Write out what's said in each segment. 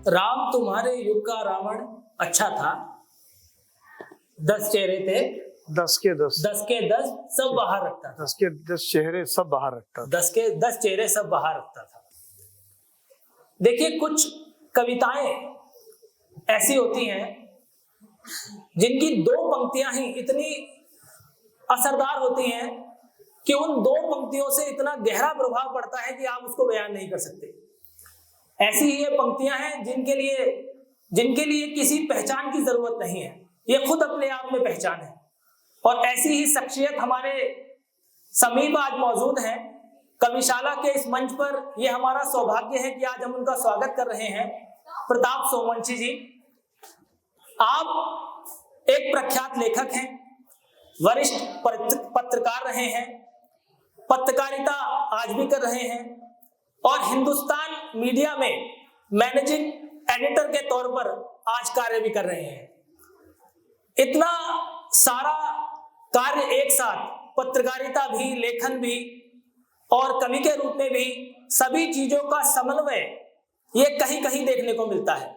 राम तुम्हारे युग का रावण अच्छा था, 10 चेहरे थे, 10 के 10 सब बाहर रखता था। 10 के 10 चेहरे सब बाहर रखता था। 10 के 10 चेहरे सब बाहर रखता था। देखिए, कुछ कविताएं ऐसी होती हैं जिनकी 2 पंक्तियां ही इतनी असरदार होती हैं कि उन 2 पंक्तियों से इतना गहरा प्रभाव पड़ता है कि आप उसको बयान नहीं कर सकते। ऐसी ही ये पंक्तियां हैं जिनके लिए किसी पहचान की जरूरत नहीं है, ये खुद अपने आप में पहचान है। और ऐसी ही शख्सियत हमारे समीप आज मौजूद हैं कविशाला के इस मंच पर। ये हमारा सौभाग्य है कि आज हम उनका स्वागत कर रहे हैं। प्रताप सोमवंशी जी, आप एक प्रख्यात लेखक हैं, वरिष्ठ पत्रकार रहे हैं, पत्रकारिता आज भी कर रहे हैं और हिंदुस्तान मीडिया में मैनेजिंग एडिटर के तौर पर आज कार्य भी कर रहे हैं। इतना सारा कार्य एक साथ, पत्रकारिता भी, लेखन भी और कवि के रूप में भी, सभी चीजों का समन्वय ये कहीं कहीं देखने को मिलता है।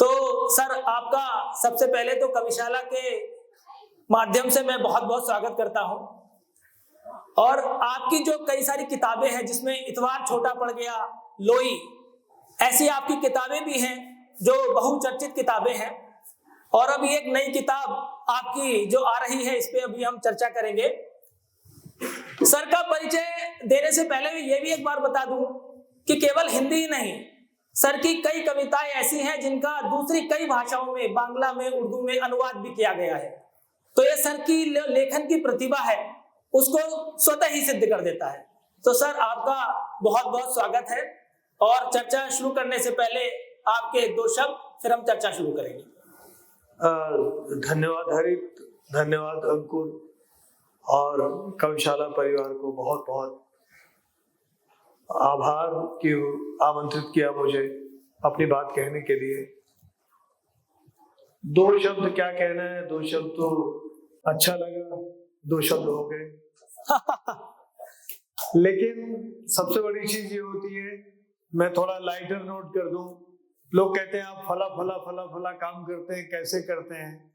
तो सर, आपका सबसे पहले तो कविशाला के माध्यम से मैं बहुत बहुत स्वागत करता हूं। और आपकी जो कई सारी किताबें हैं, जिसमें इतवार छोटा पड़ गया, लोई, ऐसी आपकी किताबें भी हैं जो बहुचर्चित किताबें हैं। और अभी एक नई किताब आपकी जो आ रही है, इस पे अभी हम चर्चा करेंगे। सर का परिचय देने से पहले ये भी एक बार बता दूं कि केवल हिंदी ही नहीं, सर की कई कविताएं ऐसी हैं जिनका दूसरी कई भाषाओं में, बांग्ला में, उर्दू में अनुवाद भी किया गया है। तो ये सर की लेखन की प्रतिभा है, उसको स्वतः ही सिद्ध कर देता है। तो सर, आपका बहुत बहुत स्वागत है। और चर्चा शुरू करने से पहले आपके 2 शब्द, फिर हम चर्चा शुरू करेंगे। धन्यवाद हरित, धन्यवाद अंकुर और कविशाला परिवार को बहुत बहुत आभार कि आमंत्रित किया मुझे अपनी बात कहने के लिए। 2 शब्द क्या कहना है, 2 शब्द तो अच्छा लगा, 2 शब्द हो गए। लेकिन सबसे बड़ी चीज ये होती है, मैं थोड़ा लाइटर नोट कर दूं। लोग कहते हैं आप फला फला फला फला काम करते हैं, कैसे करते हैं?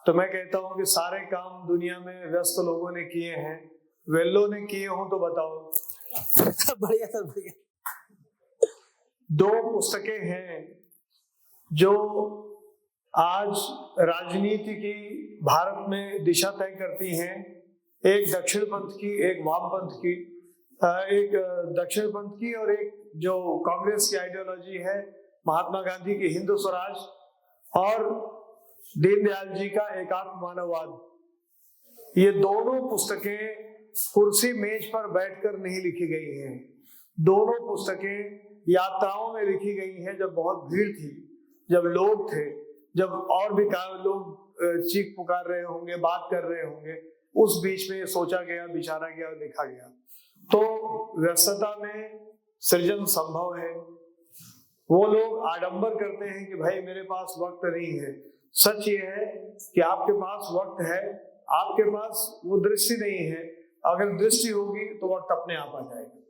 तो मैं कहता हूं कि सारे काम दुनिया में व्यस्त लोगों ने किए हैं, वेल्लो ने किए हों तो बताओ। बढ़िया सर, बढ़िया। 2 पुस्तकें हैं जो आज राजनीति की भारत में दिशा तय करती हैं। एक दक्षिण पंथ की, एक वाम पंथ की। एक दक्षिण पंथ की और एक जो कांग्रेस की आइडियोलॉजी है, महात्मा गांधी की हिंदू स्वराज और दीनदयाल जी का एकात्म मानववाद। ये दोनों पुस्तकें कुर्सी मेज पर बैठकर नहीं लिखी गई हैं। दोनों पुस्तकें यात्राओं में लिखी गई हैं, जब बहुत भीड़ थी, जब लोग थे, जब और भी लोग चीख पुकार रहे होंगे, बात कर रहे होंगे, उस बीच में सोचा गया, विचारा गया और लिखा गया। तो व्यस्तता में सृजन संभव है। वो लोग आडंबर करते हैं कि भाई मेरे पास वक्त नहीं है। सच ये है कि आपके पास वक्त है, आपके पास वो दृष्टि नहीं है। अगर दृष्टि होगी तो वक्त अपने आप आ जाएगा।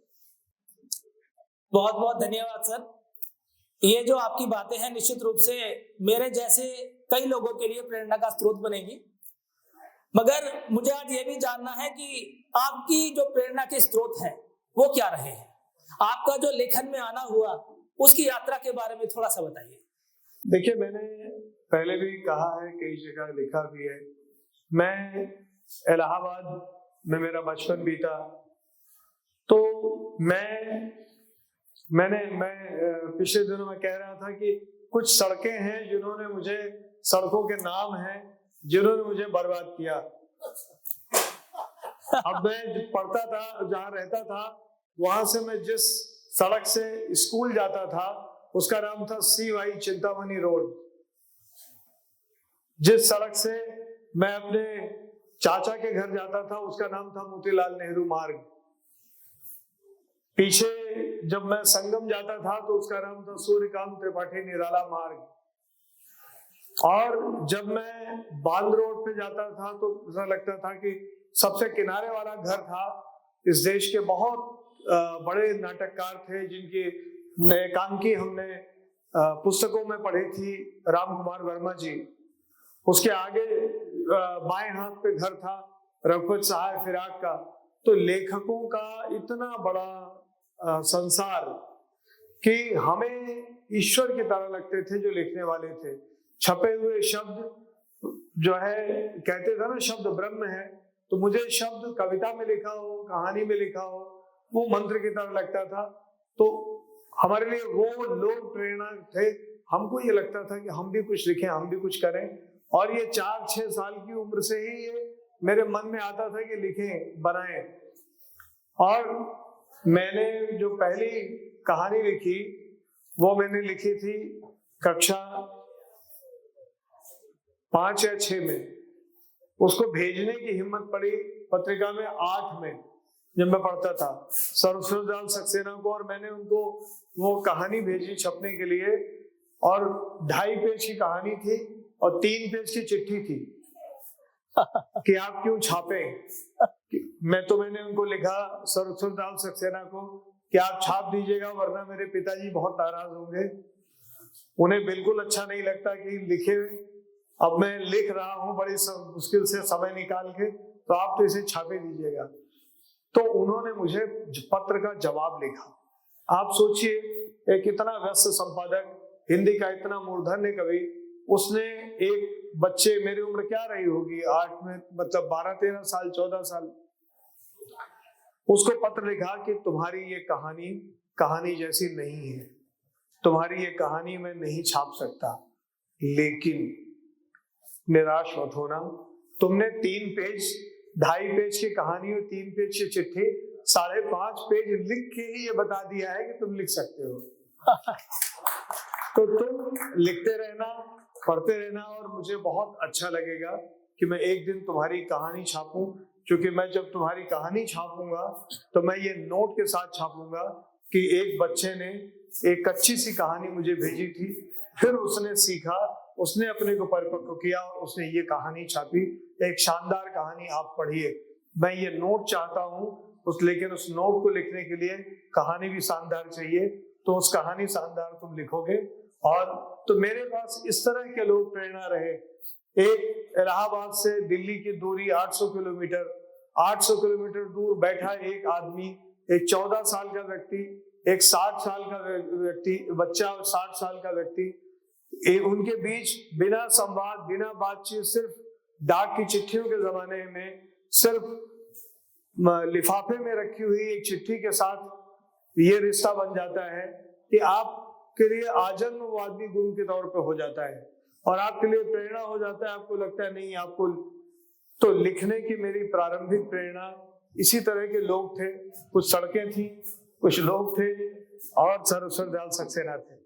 बहुत बहुत धन्यवाद सर। ये जो आपकी बातें हैं निश्चित रूप से मेरे जैसे कई लोगों के लिए प्रेरणा का स्रोत बनेगी। मगर मुझे आज ये भी जानना है कि आपकी जो प्रेरणा के स्रोत हैं वो क्या रहे हैं? आपका जो लेखन में आना हुआ, उसकी यात्रा के बारे में थोड़ा सा बताइए। देखिए, मैंने पहले भी कहा है, कई जगह लिखा भी है, मैं इलाहाबाद में मेरा बचपन बीता। तो मैं पिछले दिनों में कह रहा था कि कुछ सड़कें हैं जिन्होंने मुझे, सड़कों के नाम हैं जिन्होंने मुझे बर्बाद किया। अब मैं पढ़ता था, जहाँ रहता था, वहां से मैं जिस सड़क से स्कूल जाता था उसका नाम था CY चिंतामणि रोड। जिस सड़क से मैं अपने चाचा के घर जाता था उसका नाम था मोतीलाल नेहरू मार्ग। पीछे जब मैं संगम जाता था तो उसका नाम था सूर्यकांत त्रिपाठी निराला मार्ग। और जब मैं बांद रोड पे जाता था तो ऐसा लगता था कि सबसे किनारे वाला घर था। इस देश के बहुत बड़े नाटककार थे जिनकी एकांकी हमने पुस्तकों में पढ़ी थी राम कुमार वर्मा जी। उसके आगे बाएं हाथ पे घर था रघुपत सहाय फिराक का। तो लेखकों का इतना बड़ा संसार कि हमें ईश्वर की तरह लगते थे जो लिखने वाले थे। छपे हुए शब्द जो है, कहते थे ना शब्द ब्रह्म है, तो मुझे शब्द कविता में लिखा हो, कहानी में लिखा हो, वो मंत्र की तरह लगता था। तो हमारे लिए वो लोग प्रेरणा थे। हमको ये लगता था कि हम भी कुछ लिखें, हम भी कुछ करें। और ये 4-6 साल की उम्र से ही ये मेरे मन में आता था कि लिखें, बनाएं। और मैंने जो पहली कहानी लिखी वो मैंने लिखी थी कक्षा 5 या 6 में। उसको भेजने की हिम्मत पड़ी पत्रिका में 8 में, जब मैं पढ़ता था, सरस्वती सक्सेना को। और मैंने उनको वो कहानी भेजी छपने के लिए, और 2.5 पेज की कहानी थी और 3 पेज की चिट्ठी थी कि आप क्यों छापे। मैंने उनको लिखा सरस्वती सक्सेना को कि आप छाप दीजिएगा, वरना मेरे पिताजी बहुत नाराज होंगे। उन्हें बिल्कुल अच्छा नहीं लगता कि लिखे। अब मैं लिख रहा हूं बड़ी मुश्किल से समय निकाल के, तो आप तो इसे छापे दीजिएगा। तो उन्होंने मुझे पत्र का जवाब लिखा। आप सोचिए, एक इतना व्यस्त संपादक, हिंदी का इतना मूर्धन्य कवि, उसने एक बच्चे, मेरी उम्र क्या रही होगी 8 में, मतलब 12-13 साल, 14 साल, उसको पत्र लिखा कि तुम्हारी ये कहानी जैसी नहीं है, तुम्हारी ये कहानी मैं नहीं छाप सकता, लेकिन निराश मत होना। तुमने 3 पेज, 2.5 पेज की कहानी और 3 पेज की चिट्ठी 5.5 पेज लिख के ही ये बता दिया है कि तुम लिख सकते हो। तो तुम लिखते रहना, पढ़ते रहना, और मुझे बहुत अच्छा लगेगा कि मैं एक दिन तुम्हारी कहानी छापूं। क्योंकि मैं जब तुम्हारी कहानी छापूंगा तो मैं ये नोट के साथ छापूंगा कि एक बच्चे ने एक कच्ची सी कहानी मुझे भेजी थी, फिर उसने सीखा, उसने अपने को परिपक्व किया और उसने ये कहानी छापी। एक शानदार कहानी, आप पढ़िए। मैं ये नोट चाहता हूँ लेकिन उस नोट को लिखने के लिए कहानी भी शानदार चाहिए। तो उस कहानी शानदार तुम लिखोगे। और तो मेरे पास इस तरह के लोग प्रेरणा रहे। एक इलाहाबाद से दिल्ली की दूरी 800 किलोमीटर, 800 किलोमीटर दूर बैठा एक आदमी, एक 14 साल का व्यक्ति, एक 60 साल का व्यक्ति, बच्चा, 60 साल का व्यक्ति, उनके बीच बिना संवाद, बिना बातचीत, सिर्फ डाक की चिट्ठियों के जमाने में सिर्फ लिफाफे में रखी हुई एक चिट्ठी के साथ ये रिश्ता बन जाता है कि आपके लिए आजन्म वो आदमी गुरु के तौर पे हो जाता है और आपके लिए प्रेरणा हो जाता है। आपको लगता है नहीं, आपको तो लिखने की मेरी प्रारंभिक प्रेरणा इसी तरह के लोग थे। कुछ सड़कें थी, कुछ लोग थे, और सरस्वती सक्सेना थे।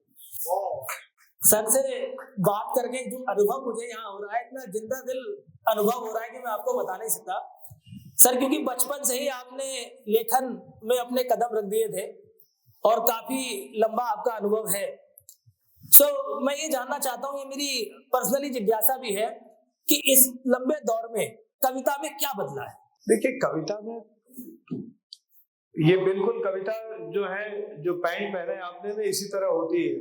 सर से बात करके जो अनुभव मुझे यहाँ हो रहा है, इतना जिंदा दिल अनुभव हो रहा है कि मैं आपको बता नहीं सकता सर। क्योंकि बचपन से ही आपने लेखन में अपने कदम रख दिए थे और काफी लंबा आपका अनुभव है। मैं ये जानना चाहता हूँ, ये मेरी पर्सनली जिज्ञासा भी है कि इस लंबे दौर में कविता में क्या बदला है? देखिए, कविता में ये बिल्कुल कविता जो है, जो पैंट पहने आपने ना, इसी तरह होती है।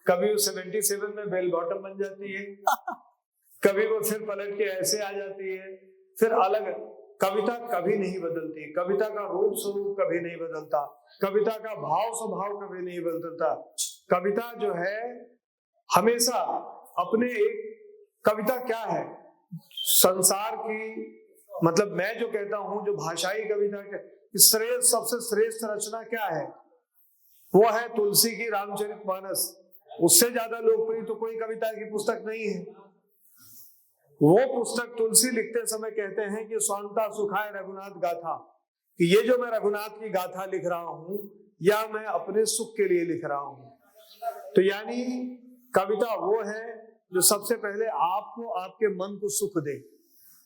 कभी वो 77 में बेल बॉटम बन जाती है, कभी वो फिर पलट के ऐसे आ जाती है, फिर अलग। कविता कभी नहीं बदलती, कविता का रूप स्वरूप कभी नहीं बदलता, कविता का भाव स्वभाव कभी नहीं बदलता। कविता जो है हमेशा अपने एक, कविता क्या है संसार की, मतलब मैं जो कहता हूं, जो भाषाई कविता के श्रेष्ठ, सबसे श्रेष्ठ रचना क्या है, वो है तुलसी की रामचरितमानस। उससे ज्यादा लोकप्रिय तो कोई कविता की पुस्तक नहीं है। वो पुस्तक तुलसी लिखते समय कहते हैं कि स्वांता सुखाय रघुनाथ गाथा, कि ये जो मैं रघुनाथ की गाथा लिख रहा हूं, या मैं अपने सुख के लिए लिख रहा हूं। तो यानी कविता वो है जो सबसे पहले आपको, आपके मन को सुख दे।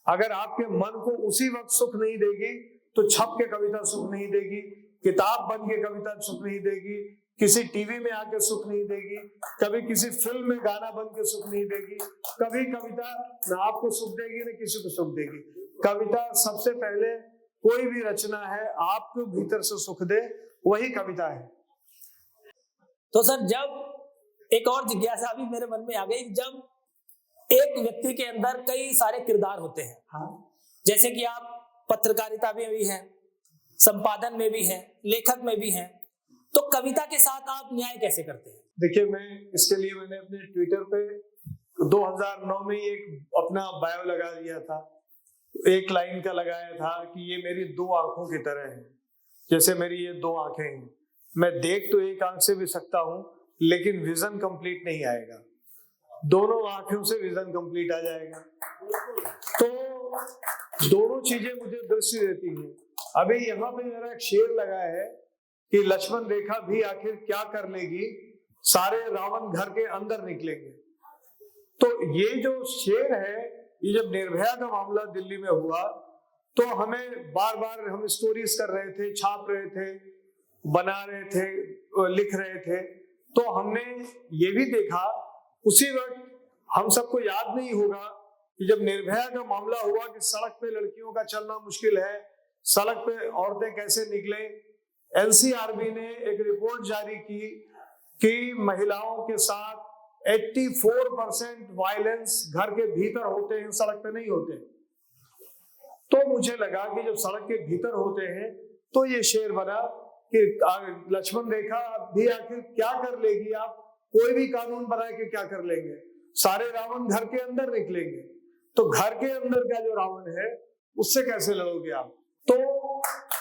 अगर आपके मन को उसी वक्त सुख नहीं देगी तो छप के कविता सुख नहीं देगी, किताब बन के कविता सुख नहीं देगी, किसी टीवी में आके सुख नहीं देगी, कभी किसी फिल्म में गाना बन के सुख नहीं देगी। कभी कविता ना आपको सुख देगी ना किसी को सुख देगी। कविता सबसे पहले, कोई भी रचना है आपको भीतर से सुख दे, वही कविता है। तो सर, जब एक और जिज्ञासा भी मेरे मन में आ गई, जब एक व्यक्ति के अंदर कई सारे किरदार होते हैं, हाँ, जैसे कि आप पत्रकारिता में भी हैं, संपादन में भी हैं, लेखक में भी हैं, तो कविता के साथ आप न्याय कैसे करते हैं? देखिए, मैंने अपने ट्विटर पे 2009 में एक अपना बायो लगा दिया था, एक लाइन का लगाया था कि ये मेरी दो आंखों की तरह है। जैसे मेरी ये दो आंखें हैं, मैं देख तो एक आंख से भी सकता हूँ, लेकिन विजन कंप्लीट नहीं आएगा, दोनों आंखों से विजन कंप्लीट आ जाएगा। तो दोनों चीजें मुझे दृष्टि देती हैं। अभी यहाँ पे मेरा एक शेर लगा है कि लक्ष्मण रेखा भी आखिर क्या कर लेगी, सारे रावण घर के अंदर निकलेंगे। तो ये जो शेर है, ये जब निर्भया का मामला दिल्ली में हुआ तो हमें बार बार हम स्टोरीज कर रहे थे, छाप रहे थे, बना रहे थे, लिख रहे थे, तो हमने ये भी देखा उसी वक्त, हम सबको याद नहीं होगा कि जब निर्भया का मामला हुआ कि सड़क पे लड़कियों का चलना मुश्किल है, सड़क पे औरतें कैसे निकले, एनसीआरबी ने एक रिपोर्ट जारी की कि महिलाओं के साथ 84% वायलेंस घर के भीतर होते हैं, सड़क पे नहीं होते। तो मुझे लगा कि जब सड़क के भीतर होते हैं तो ये शेर बना कि लक्ष्मण रेखा भी आखिर क्या कर लेगी, आप कोई भी कानून बना के क्या कर लेंगे, सारे रावण घर के अंदर निकलेंगे, तो घर के अंदर का जो रावण है उससे कैसे लड़ोगे आप। तो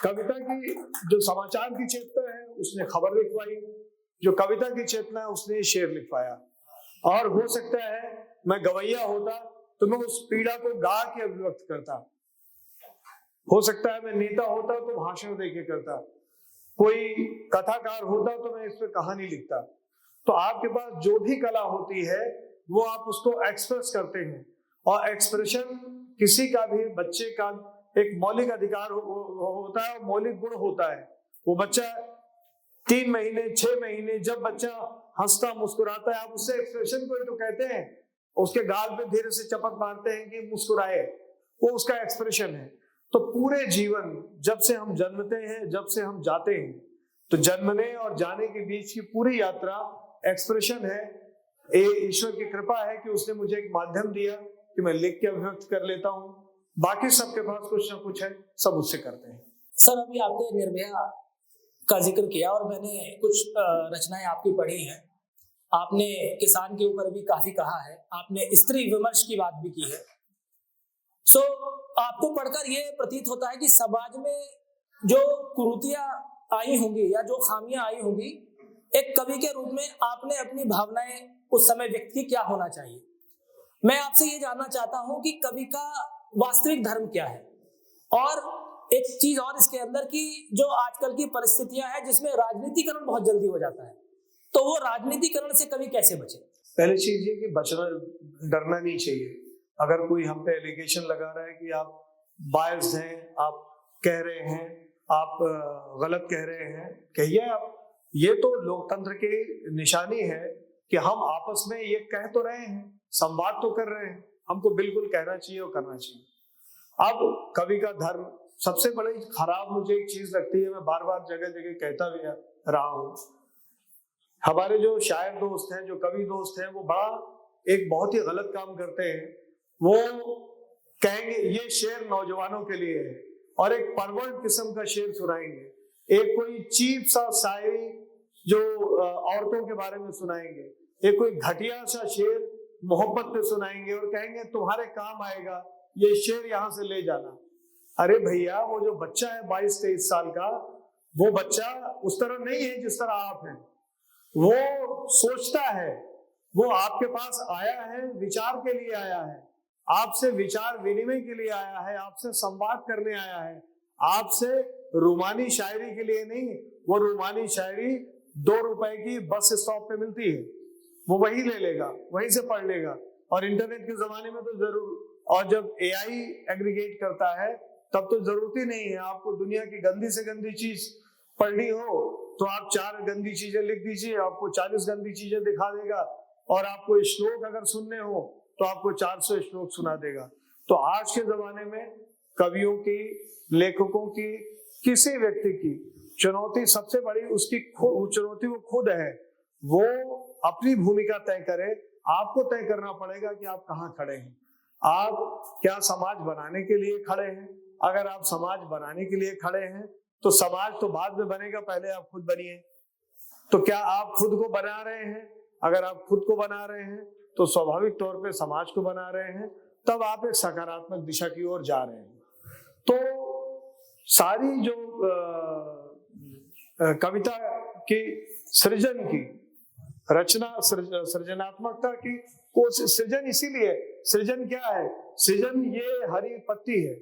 कविता की जो समाचार की चेतना है उसने खबर लिखवाई, जो कविता की चेतना है उसने शेर लिखवाया। और हो सकता है मैं गवैया होता तो मैं उस पीड़ा को गा के अभिव्यक्त करता, हो सकता है मैं नेता होता तो भाषण देके करता, कोई कथाकार होता तो मैं इस पर कहानी लिखता। तो आपके पास जो भी कला होती है वो आप उसको एक्सप्रेस करते हैं, और एक्सप्रेशन किसी का भी, बच्चे का एक मौलिक अधिकार होता है, मौलिक गुण होता है। वो बच्चा 3 महीने 6 महीने जब बच्चा हंसता मुस्कुराता है, आप उससे एक्सप्रेशन को ही तो कहते हैं, उसके गाल पे धीरे से चपत मारते हैं कि मुस्कुराए, वो उसका एक्सप्रेशन है। तो पूरे जीवन, जब से हम जन्मते हैं जब से हम जाते हैं, तो जन्मने और जाने के बीच की पूरी यात्रा एक्सप्रेशन है। ईश्वर की कृपा है कि उसने मुझे एक माध्यम दिया कि मैं लिख के अभिव्यक्त कर लेता हूँ, बाकी सबके पास कुछ ना कुछ है, सब उससे करते हैं। सर, अभी आपने निर्भया का जिक्र किया और मैंने कुछ रचनाएं आपकी पढ़ी हैं, आपने किसान के ऊपर भी काफी कहा है, आपने स्त्री विमर्श की बात भी की है। सो आपको पढ़कर ये प्रतीत होता है कि समाज में जो कुरीतियां आई होंगी या जो खामियां आई होंगी, एक कवि के रूप में आपने अपनी भावनाएं उस समय व्यक्त की, क्या होना चाहिए। मैं आपसे ये जानना चाहता हूं कि कवि का वास्तविक धर्म क्या है, और एक चीज और इसके अंदर की जो आजकल की परिस्थितियां हैं जिसमें राजनीतिकरण बहुत जल्दी हो जाता है, तो वो राजनीतिकरण से कवि कैसे बचे। पहली चीज ये कि बचना, डरना नहीं चाहिए। अगर कोई हम पे एलिगेशन लगा रहा है कि आप बायस्ड हैं, आप कह रहे हैं, आप गलत कह रहे हैं, कहिए आप। ये तो लोकतंत्र की निशानी है कि हम आपस में ये कह तो रहे हैं, संवाद तो कर रहे हैं, हमको बिल्कुल कहना चाहिए और करना चाहिए। अब कवि का धर्म सबसे बड़ी खराब मुझे एक चीज लगती है, मैं बार बार जगह जगह कहता भी रहा हूँ। हमारे जो शायर दोस्त हैं, जो कवि दोस्त हैं, वो एक बहुत ही गलत काम करते हैं। वो कहेंगे ये शेर नौजवानों के लिए है, और एक परवर्ट किस्म का शेर सुनाएंगे, एक कोई चीप सा शायरी जो औरतों के बारे में सुनाएंगे, एक कोई घटिया सा शेर मोहब्बत पे सुनाएंगे और कहेंगे तुम्हारे काम आएगा, ये शेर यहाँ से ले जाना। अरे भैया, वो जो बच्चा है 22-23 साल का, वो बच्चा उस तरह नहीं है जिस तरह आप हैं। वो सोचता है, वो आपके पास आया है विचार के लिए आया है, आपसे विचार विनिमय के लिए आया है, आपसे संवाद करने आया है, आपसे रूमानी शायरी के लिए नहीं। वो रूमानी शायरी 2 रुपए की बस स्टॉप पे मिलती है, वो वही ले लेगा, वहीं से पढ़ लेगा। और इंटरनेट के जमाने में तो जरूर, और जब एआई एग्रीगेट करता है तब तो जरूरत ही नहीं है, आपको दुनिया की गंदी से गंदी चीज पढ़नी हो तो आप 4 गंदी चीजें लिख दीजिए, आपको 40 गंदी चीजें दिखा देगा। और आपको श्लोक अगर सुनने हो तो आपको 400 श्लोक सुना देगा। तो आज के जमाने में कवियों की, लेखकों की, किसी व्यक्ति की चुनौती सबसे बड़ी उसकी चुनौती वो खुद है। वो अपनी भूमिका तय करे। आपको तय करना पड़ेगा कि आप कहाँ खड़े हैं। आप क्या समाज बनाने के लिए खड़े हैं? अगर आप समाज बनाने के लिए खड़े हैं तो समाज तो बाद में बनेगा, पहले आप खुद बनिए। तो क्या आप खुद को बना रहे हैं? अगर आप खुद को बना रहे हैं तो स्वाभाविक तौर पे समाज को बना रहे हैं, तब आप एक सकारात्मक दिशा की ओर जा रहे हैं। तो सारी जो कविता की सृजन की रचना, सृजनात्मकता की कोशिश, सृजन इसीलिए, सृजन क्या है? सृजन ये हरी पत्ती है,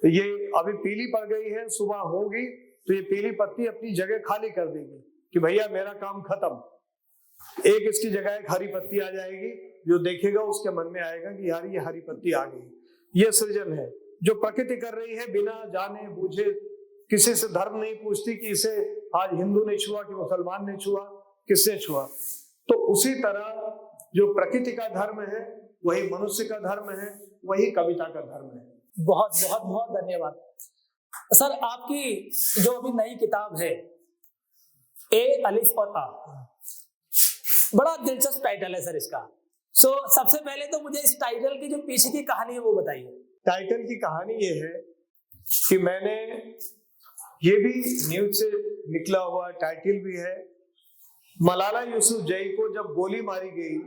ये अभी पीली पड़ गई है, सुबह होगी तो ये पीली पत्ती अपनी जगह खाली कर देगी कि भैया मेरा काम खत्म। एक इसकी जगह एक हरी पत्ती आ जाएगी, जो देखेगा उसके मन में आएगा कि यार ये हरी पत्ती आ गई। ये सृजन है जो प्रकृति कर रही है, बिना जाने बूझे, किसी से धर्म नहीं पूछती कि इसे आज हिंदू ने छुआ कि मुसलमान ने छुआ, किसने छुआ। तो उसी तरह जो प्रकृति का धर्म है वही मनुष्य का धर्म है, वही कविता का धर्म है। बहुत बहुत बहुत धन्यवाद सर। आपकी जो अभी नई किताब है ए अलिफ और आ, बड़ा दिलचस्प टाइटल है सर इसका। सबसे पहले तो मुझे इस टाइटल की जो पीछे की कहानी है वो बताइए। टाइटल की कहानी ये है कि मैंने, ये भी न्यूज से निकला हुआ टाइटल भी है, मलाला यूसुफजई को जब गोली मारी गई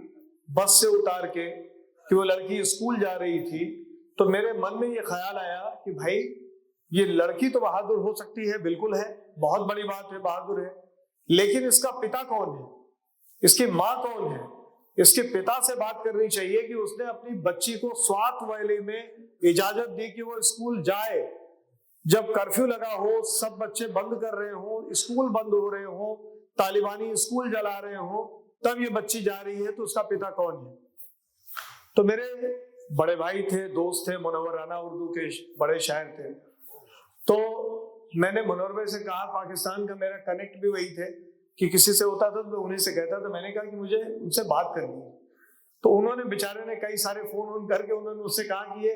बस से उतार के कि वो लड़की स्कूल जा रही थी, तो मेरे मन में ये ख्याल आया कि भाई ये लड़की तो बहादुर हो सकती है, बिल्कुल है, बहुत बड़ी बात है, बहादुर है, लेकिन इसका पिता कौन है, इसकी माँ कौन है? इसके पिता से बात करनी चाहिए कि उसने अपनी बच्ची को स्वात वैली में इजाजत दी कि वो स्कूल जाए, जब कर्फ्यू लगा हो, सब बच्चे बंद कर रहे हो, स्कूल बंद हो रहे हो, तालिबानी स्कूल जला रहे हो, तब ये बच्ची जा रही है, तो उसका पिता कौन है? तो मेरे बड़े भाई थे, दोस्त थे, मुनव्वर राना उर्दू के बड़े शायर थे, तो मैंने मुनव्वर भाई से कहा, पाकिस्तान का मेरा कनेक्ट भी वही थे कि किसी से होता था तो उन्हीं से कहता था, मैंने कहा कि मुझे उनसे बात करनी है। तो उन्होंने, बेचारे ने कई सारे फोन करके उन्होंने उससे कहा कि ये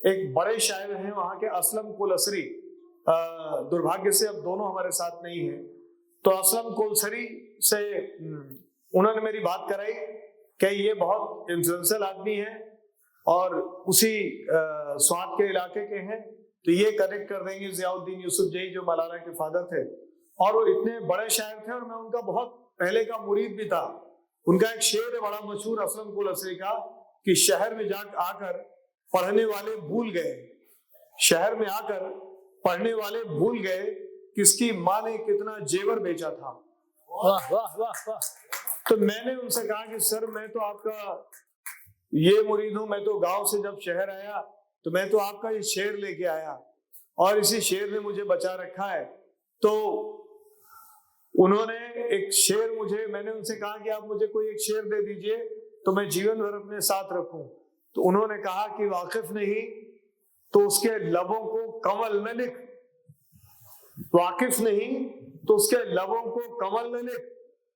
एक बड़े शायर हैं वहां के, असलम कुलसरी, दुर्भाग्य से अब दोनों हमारे साथ नहीं है, तो असलम कुलसरी से उन्होंने मेरी बात कराई कि ये बहुत इन्फ्लुएंशियल आदमी है और उसी स्वात के इलाके के हैं, तो ये कनेक्ट कर देंगे जियाउद्दीन यूसुफजई जो मलाला के फादर थे, और वो इतने बड़े शायर थे और मैं उनका बहुत पहले का मुरीद भी था। उनका एक शेर है बड़ा मशहूर असलम कुलसरी का कि शहर में आकर पढ़ने वाले भूल गए, शहर में आकर पढ़ने वाले भूल गए किसकी माँ ने कितना जेवर बेचा था। वाह वाह वाह वाह। तो मैंने उनसे कहा कि सर मैं तो आपका ये मुरीद हूं, मैं तो गांव से जब शहर आया तो मैं तो आपका ये शेर लेके आया और इसी शेर ने मुझे बचा रखा है। तो उन्होंने एक शेर मुझे, मैंने उनसे कहा कि आप मुझे कोई एक शेर दे दीजिए तो मैं जीवन भर अपने साथ रखूं। तो उन्होंने कहा कि वाकिफ नहीं तो उसके लबों को कमल न लिख, वाकिफ नहीं तो उसके लबों को कमल न लिख,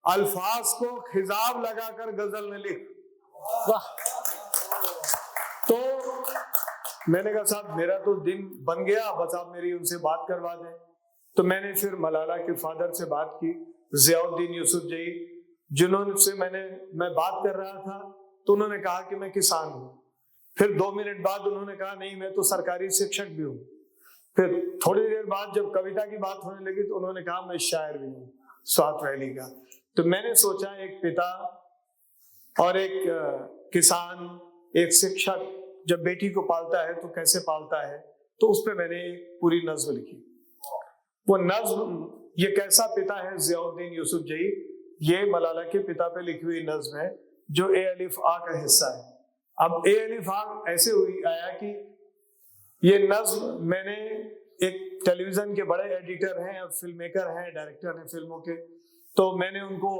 अल्फाज को खिजाब लगाकर गजल न लिख। वाह। तो मैंने कहा साहब मेरा तो दिन बन गया, बस आप मेरी उनसे बात करवा दें। तो मैंने फिर मलाला के फादर से बात की, जियाउद्दीन यूसुफजई, जिन्होंने से मैं बात कर रहा था, तो उन्होंने कहा कि मैं किसान हूँ। फिर 2 मिनट बाद उन्होंने कहा नहीं मैं तो सरकारी शिक्षक भी हूँ। फिर थोड़ी देर बाद जब कविता की बात होने लगी तो उन्होंने कहा मैं शायर भी हूँ स्वात वैली का। तो मैंने सोचा एक पिता और एक किसान, एक शिक्षक जब बेटी को पालता है तो कैसे पालता है, तो उस पर मैंने एक पूरी नज्म लिखी। वो नज्म, ये कैसा पिता है जियाउद्दीन यूसुफजई, ये मलाला के पिता पे लिखी हुई नज्म है जो ए अलिफ आ का हिस्सा है। अब ए अलिफ आ ऐसे आया कि ये नज्म मैंने एक टेलीविजन के बड़े एडिटर हैं, फिल्म मेकर हैं, डायरेक्टर हैं फिल्मों के, तो मैंने उनको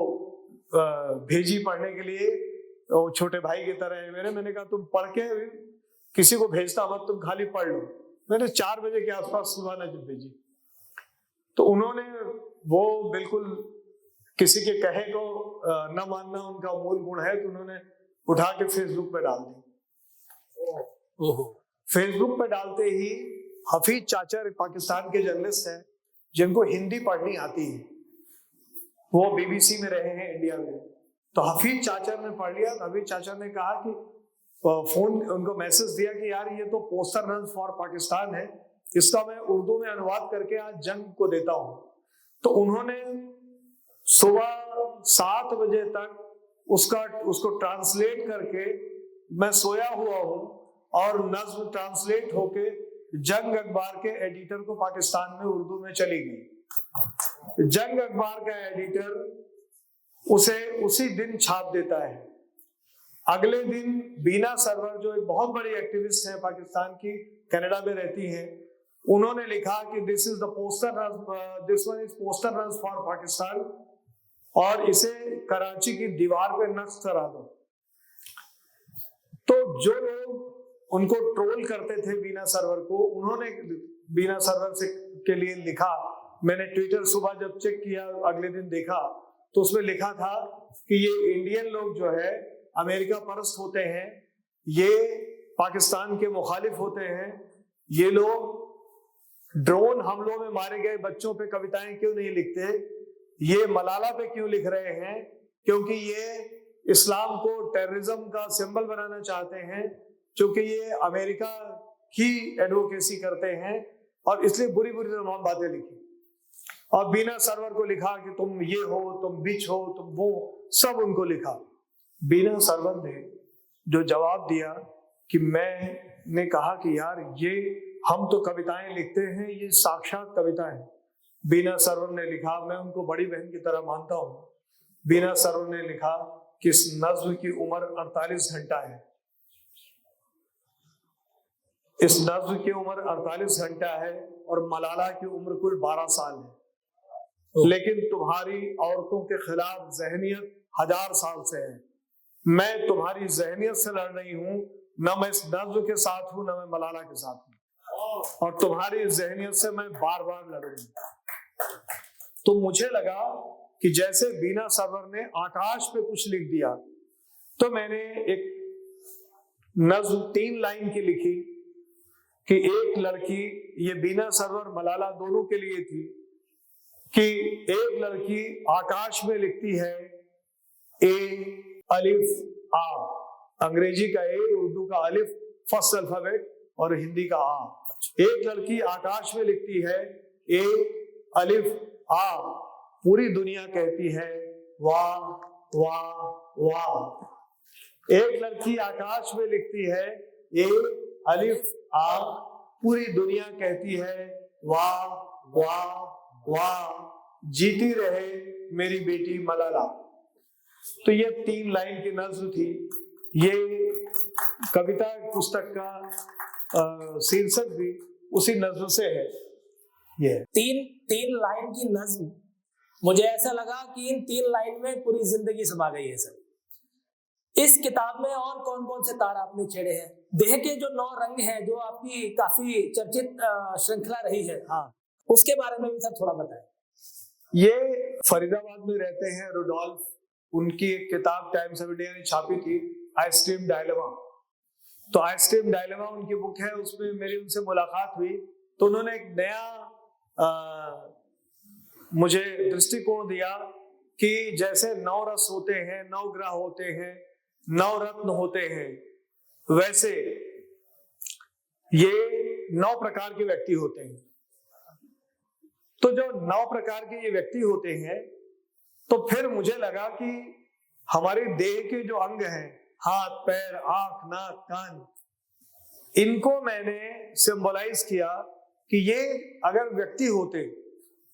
भेजी पढ़ने के लिए, वो छोटे भाई की तरह है मेरे। मैंने कहा तुम पढ़ के किसी को भेजता मत, तुम खाली पढ़ लो। मैंने 4 बजे के आसपास सुबह नजर भेजी, तो उन्होंने वो बिल्कुल किसी के कहे को न मानना उनका मूल गुण है, तो उन्होंने उठा के फेसबुक पे डाल दी। फेसबुक पे डालते ही हफीज चाचा पाकिस्तान के जर्नलिस्ट हैं जिनको हिंदी पढ़नी आती है, वो बीबीसी में रहे हैं इंडिया में। तो हफीज चाचा ने पढ़ लिया। तो हफीज चाचा ने कहा कि फोन उनको मैसेज दिया कि यार ये तो पोस्टर रन फॉर पाकिस्तान है, इसका मैं उर्दू में अनुवाद करके आज जंग को देता हूं। तो उन्होंने सुबह 7 बजे तक उसको ट्रांसलेट करके, मैं सोया हुआ हूं, और नज्म ट्रांसलेट होके जंग अखबार के एडिटर को पाकिस्तान में उर्दू में चली गई। जंग अखबार का एडिटर उसे उसी दिन छाप देता है। अगले दिन बीना सरवर, जो एक बहुत बड़ी एक्टिविस्ट है पाकिस्तान की, कनाडा में रहती हैं, उन्होंने लिखा कि this one is poster run for Pakistan, और इसे कराची की दीवार पे नक्श करा दो। तो जो लोग उनको ट्रोल करते थे बीना सरवर को, उन्होंने बीना सरवर से के लिए लिखा। मैंने ट्विटर सुबह जब चेक किया, अगले दिन देखा, तो उसमें लिखा था कि ये इंडियन लोग जो है अमेरिका परस्त होते हैं, ये पाकिस्तान के मुखालिफ होते हैं, ये लोग ड्रोन हमलों में मारे गए बच्चों पे कविताएं क्यों नहीं लिखते, ये मलाला पे क्यों लिख रहे हैं, क्योंकि ये इस्लाम को टेररिज्म का सिंबल बनाना चाहते हैं, क्योंकि ये अमेरिका की एडवोकेसी करते हैं, और इसलिए बुरी बुरी तमाम बातें लिखी। और बीना सरवर को लिखा कि तुम ये हो, तुम बिच हो, तुम वो, सब उनको लिखा। बीना सरवर ने जो जवाब दिया कि मैंने कहा कि यार ये हम तो कविताएं लिखते हैं, ये साक्षात कविता है। बीना सरवर ने लिखा, मैं उनको बड़ी बहन की तरह मानता हूँ। बीना सरवर ने लिखा कि इस नज्म की उम्र 48 घंटा है, इस नज्म की उम्र 48 घंटा है, और मलाला की उम्र कुल 12 साल है। लेकिन तुम्हारी औरतों के खिलाफ जहनियत 1000 साल से है। मैं तुम्हारी जहनियत से लड़ रही हूँ, न मैं इस नज्म के साथ हूँ, न मैं मलाला के साथ हूँ, और तुम्हारी जहनियत से मैं बार बार लड़ूंगी। तो मुझे लगा कि जैसे बीना सरवर ने आकाश पे कुछ लिख दिया, तो मैंने एक नज्म 3 लाइन की लिखी कि एक लड़की, ये बीना सरवर मलाला दोनों के लिए थी, कि एक लड़की आकाश में लिखती है ए अलिफ आ, अंग्रेजी का ए, उर्दू का अलिफ, फर्स्ट अल्फाबेट, और हिंदी का आ। एक लड़की आकाश में लिखती है ए अलिफ आ, पूरी दुनिया कहती है वाह वाह वाह। एक लड़की आकाश में लिखती है ए अलिफ आ, पूरी दुनिया कहती है वाह वाह वाह, जीती रहे मेरी बेटी मलाला। तो ये 3 लाइन की नज्म थी। ये कविता पुस्तक का शीर्षक भी उसी नज्म से है। ये 3 लाइन की नज्म, मुझे ऐसा लगा कि इन 3 लाइन में पूरी जिंदगी समा गई है सर। इस किताब में और कौन कौन से तार आपने छेड़े हैं? देह के जो 9 रंग हैं, जो आपकी काफी चर्चित श्रृंखला रही है, हाँ, उसके बारे में भी सर थोड़ा बताएं। ये फरीदाबाद में रहते हैं रुडोल्फ, उनकी एक किताब टाइम्स ऑफ इंडिया ने छापी थी, आइसक्रीम डायलेमा। तो आइसक्रीम डायलेमा उनकी बुक है, उसमें मेरी उनसे मुलाकात हुई। तो उन्होंने एक नया मुझे दृष्टिकोण दिया कि जैसे 9 रस होते हैं, 9 ग्रह होते हैं, 9 रत्न होते हैं, वैसे ये 9 प्रकार के व्यक्ति होते हैं। तो जो 9 प्रकार के ये व्यक्ति होते हैं, तो फिर मुझे लगा कि हमारे देह के जो अंग हैं, हाथ पैर आंख नाक कान, इनको मैंने सिंबलाइज किया कि ये अगर व्यक्ति होते,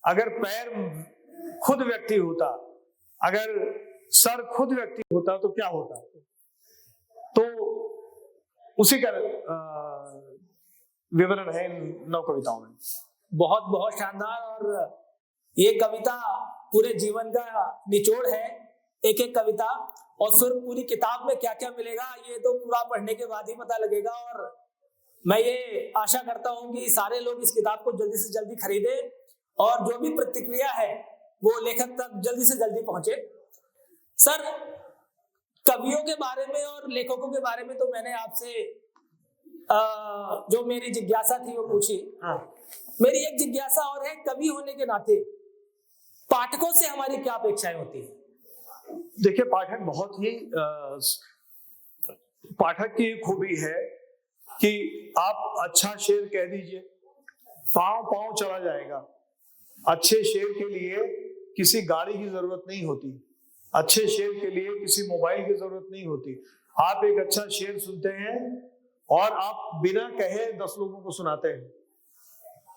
अगर पैर खुद व्यक्ति होता, अगर सर खुद व्यक्ति होता, तो क्या होता। तो उसी का विवरण है इन 9 कविताओं में। बहुत बहुत शानदार। और ये कविता पूरे जीवन का निचोड़ है, एक एक कविता। और फिर पूरी किताब में क्या क्या मिलेगा, ये तो पूरा पढ़ने के बाद ही पता लगेगा। और मैं ये आशा करता हूं कि सारे लोग इस किताब को जल्दी से जल्दी खरीदें, और जो भी प्रतिक्रिया है वो लेखक तक जल्दी से जल्दी पहुंचे। सर, कवियों के बारे में और लेखकों के बारे में तो मैंने आपसे जो मेरी जिज्ञासा थी वो पूछी। मेरी एक जिज्ञासा और है, कवि होने के नाते पाठकों से हमारी क्या अपेक्षाएं होती है? देखिए, पाठक की खूबी है कि आप अच्छा शेर कह दीजिए, पांव चला जाएगा। अच्छे शेर के लिए किसी गाड़ी की जरूरत नहीं होती, अच्छे शेर के लिए किसी मोबाइल की जरूरत नहीं होती। आप एक अच्छा शेर सुनते हैं और आप बिना कहे 10 लोगों को सुनाते हैं,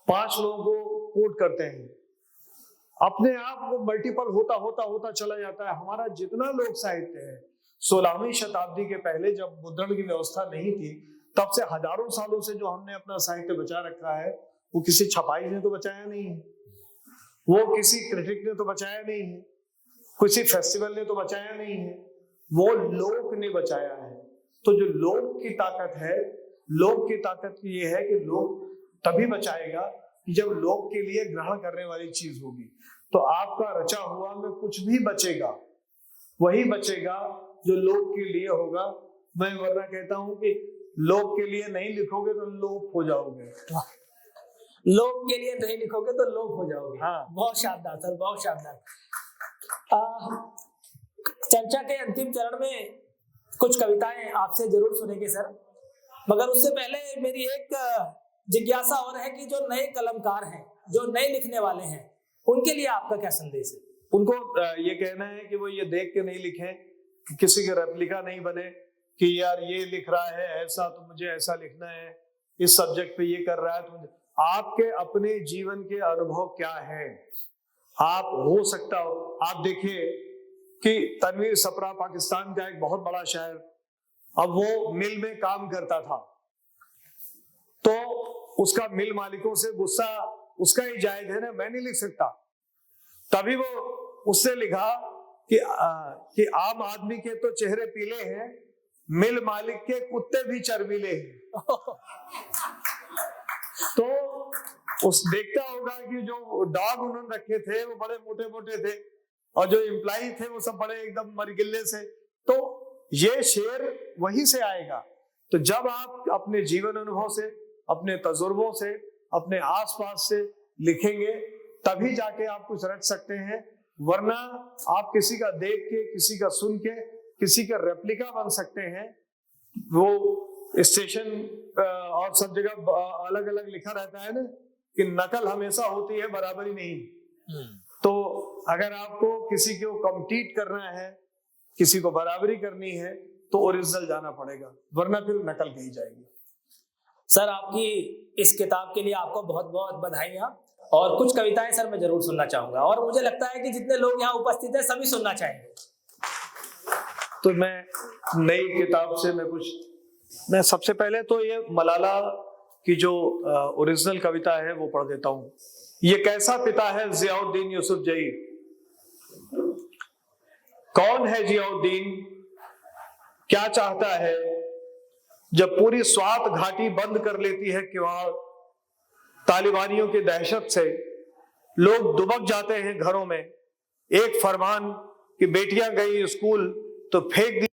5 लोगों को कोट करते हैं, अपने आप वो मल्टीपल होता चला जाता है। हमारा जितना लोक साहित्य है, 16वीं शताब्दी के पहले जब मुद्रण की व्यवस्था नहीं थी, तब से हजारों सालों से जो हमने अपना साहित्य बचा रखा है, वो किसी छपाई ने तो बचाया नहीं है, वो किसी क्रिटिक ने तो बचाया नहीं है, किसी फेस्टिवल ने तो बचाया नहीं है, वो लोक ने बचाया है। तो जो लोक की ताकत है, लोक की ताकत ये है कि लोक तभी बचाएगा कि जब लोक के लिए ग्रहण करने वाली चीज होगी। तो आपका रचा हुआ में कुछ भी बचेगा, वही बचेगा जो लोक के लिए होगा। मैं वरना कहता हूं कि लोक के लिए नहीं लिखोगे तो लोप हो जाओगे। लोक के लिए नहीं लिखोगे तो लोप हो जाओगे। हाँ। बहुत शानदार सर, बहुत शानदार। चर्चा के अंतिम चरण में कुछ कविताएं आपसे जरूर सुनेंगे सर, मगर उससे पहले मेरी एक जिज्ञासा और है कि जो नए कलमकार हैं, जो नए लिखने वाले हैं, उनके लिए आपका क्या संदेश है? उनको ये कहना है कि वो ये देख के नहीं लिखें, किसी के रेप्लिका नहीं बने कि यार ये लिख रहा है ऐसा तो मुझे ऐसा लिखना है, इस सब्जेक्ट पे ये कर रहा है तो मुझे। आपके अपने जीवन के अनुभव क्या है, आप हो सकता हो, आप देखिए कि तनवीर सपरा पाकिस्तान का एक बहुत बड़ा शायर, अब वो मिल में काम करता था, तो उसका मिल मालिकों से गुस्सा उसका ही जायज है ना, मैं नहीं लिख सकता। तभी वो उससे लिखा कि आम आदमी के तो चेहरे पीले हैं, मिल मालिक के कुत्ते भी चरबीले हैं। तो उस देखता होगा कि जो डॉग उन्होंने रखे थे वो बड़े मोटे मोटे थे और जो एम्प्लॉई थे वो सब बड़े एकदम मरगिल्ले से। तो ये शेर वहीं से आएगा। तो जब आप अपने जीवन अनुभव से, अपने तजुर्बों से, अपने आसपास से लिखेंगे तभी जाके आप कुछ रच सकते हैं, वरना आप किसी का देख के, किसी का सुन के, किसी का रेप्लिका बन सकते हैं। वो स्टेशन और सब जगह अलग अलग लिखा रहता है ना कि नकल हमेशा होती है, बराबरी नहीं। तो अगर आपको किसी को कम्पीट करना है, किसी को बराबरी करनी है, तो ओरिजिनल जाना पड़ेगा, वरना फिर नकल कही जाएगी। सर, आपकी इस किताब के लिए आपको बहुत बहुत बधाइयां। और कुछ कविताएं सर मैं जरूर सुनना चाहूंगा, और मुझे लगता है कि जितने लोग यहाँ उपस्थित हैं सभी सुनना चाहेंगे। तो मैं नई किताब से मैं सबसे पहले तो ये मलाला की जो ओरिजिनल कविता है वो पढ़ देता हूँ। ये कैसा पिता है जियाउद्दीन यूसुफजई, कौन है जियाउद्दीन, क्या चाहता है, जब पूरी स्वात घाटी बंद कर लेती है किवाड़, तालिबानियों की दहशत से लोग दुबक जाते हैं घरों में, एक फरमान कि बेटियां गई स्कूल तो फेंक दी